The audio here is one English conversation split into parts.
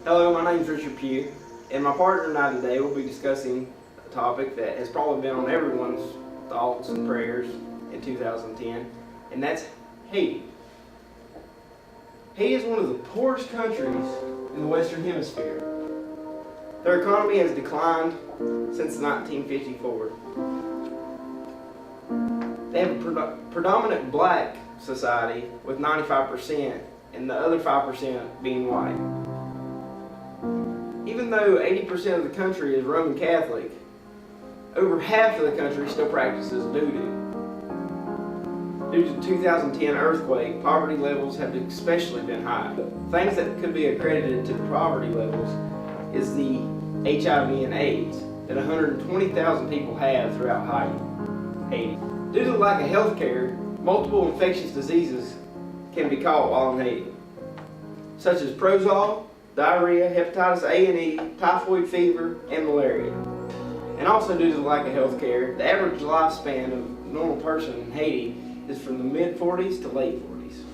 Hello, my name is Richard Pugh, and my partner and I today will be discussing a topic that has probably been on everyone's thoughts and prayers in 2010, and that's Haiti. Haiti is one of the poorest countries in the Western Hemisphere. Their economy has declined since 1954. They have a predominant black society with 95%, and the other 5% being white. Even though 80% of the country is Roman Catholic, over half of the country still practices voodoo. Due to the 2010 earthquake, poverty levels have especially been high. Things that could be accredited to the poverty levels is the HIV and AIDS that 120,000 people have throughout Haiti. Due to the lack of health care, multiple infectious diseases can be caught while in Haiti, such as prozol, diarrhea, hepatitis A and E, typhoid fever, and malaria. And also due to the lack of health care, the average lifespan of a normal person in Haiti is from the mid-40s to late 40s.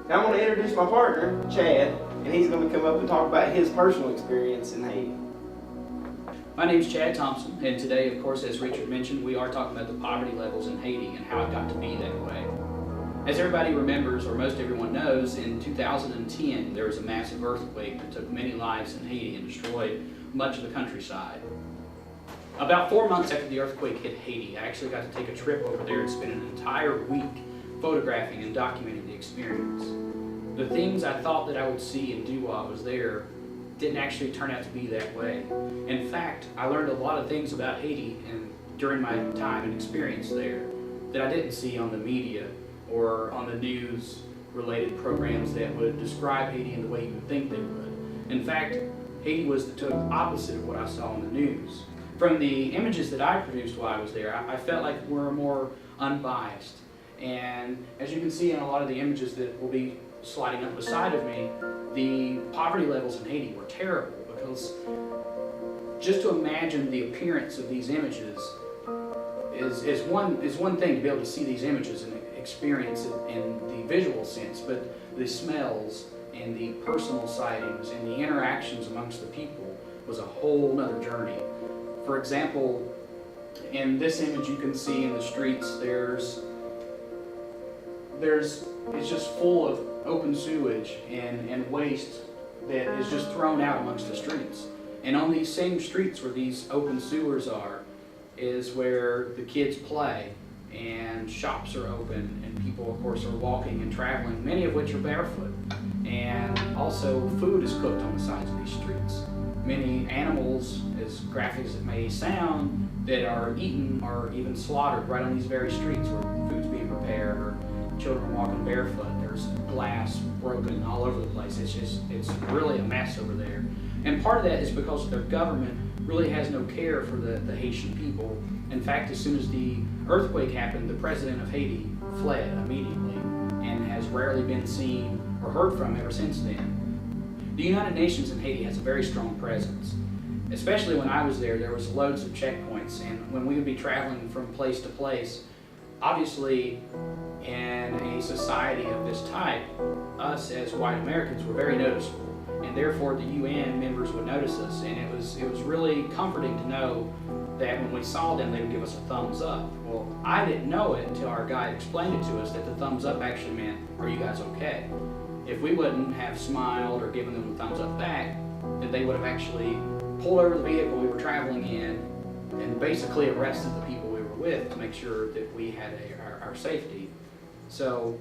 Now I'm going to introduce my partner, Chad, and he's going to come up and talk about his personal experience in Haiti. My name is Chad Thompson, and today, of course, as Richard mentioned, we are talking about the poverty levels in Haiti and how it got to be that way. As everybody remembers, or most everyone knows, in 2010 there was a massive earthquake that took many lives in Haiti and destroyed much of the countryside. About 4 months after the earthquake hit Haiti, I actually got to take a trip over there and spend an entire week photographing and documenting the experience. The things I thought that I would see and do while I was there didn't actually turn out to be that way. In fact, I learned a lot of things about Haiti during my time and experience there that I didn't see on the media or on the news related programs that would describe Haiti in the way you would think they would. In fact, Haiti was the total opposite of what I saw on the news. From the images that I produced while I was there, I felt like we're more unbiased. And as you can see in a lot of the images that will be sliding up beside of me, the poverty levels in Haiti were terrible, because just to imagine the appearance of these images is one thing, to be able to see these images and experience it in the visual sense, but the smells and the personal sightings and the interactions amongst the people was a whole nother journey. For example, in this image you can see in the streets it's just full of open sewage and waste that is just thrown out amongst the streets. And on these same streets where these open sewers are is where the kids play, and shops are open, and people of course are walking and traveling, many of which are barefoot. And also food is cooked on the sides of these streets. Many animals, as graphic as it may sound, that are eaten are even slaughtered right on these very streets where food's being prepared, or children walking barefoot. There's glass broken all over the place. It's really a mess over there. And part of that is because their government really has no care for the Haitian people. In fact, as soon as the earthquake happened, the president of Haiti fled immediately and has rarely been seen or heard from ever since then. The United Nations in Haiti has a very strong presence. Especially when I was there was loads of checkpoints, and when we would be traveling from place to place, obviously in a society of this type, us as white Americans were very noticeable, and therefore the UN members would notice us, and it was really comforting to know that when we saw them they would give us a thumbs up. Well, I didn't know it until our guide explained it to us that the thumbs up actually meant, "Are you guys okay?" If we wouldn't have smiled or given them a thumbs up back, then they would have actually pulled over the vehicle we were traveling in and basically arrested the people we were with to make sure that we had our safety. So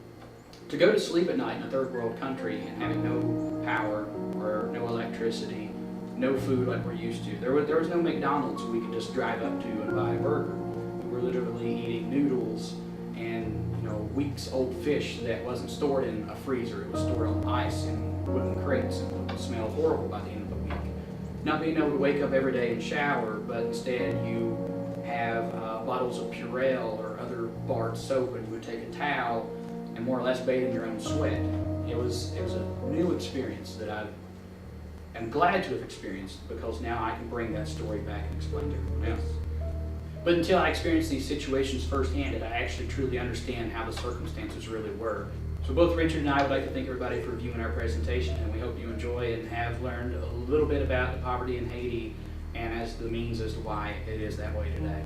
to go to sleep at night in a third world country and having no power or no electricity, no food like we're used to. There was no McDonald's we could just drive up to and buy a burger. We were literally eating noodles and weeks old fish that wasn't stored in a freezer. It was stored on ice in wooden crates and would smell horrible by the end of the week. Not being able to wake up every day and shower, but instead you have bottles of Purell or other barred soap, and you would take a towel and more or less bathe in your own sweat. It was a new experience that I'm glad to have experienced, because now I can bring that story back and explain to everyone else. But until I experienced these situations firsthand, did I actually truly understand how the circumstances really were. So both Richard and I would like to thank everybody for viewing our presentation, and we hope you enjoy and have learned a little bit about the poverty in Haiti and as the means as to why it is that way today.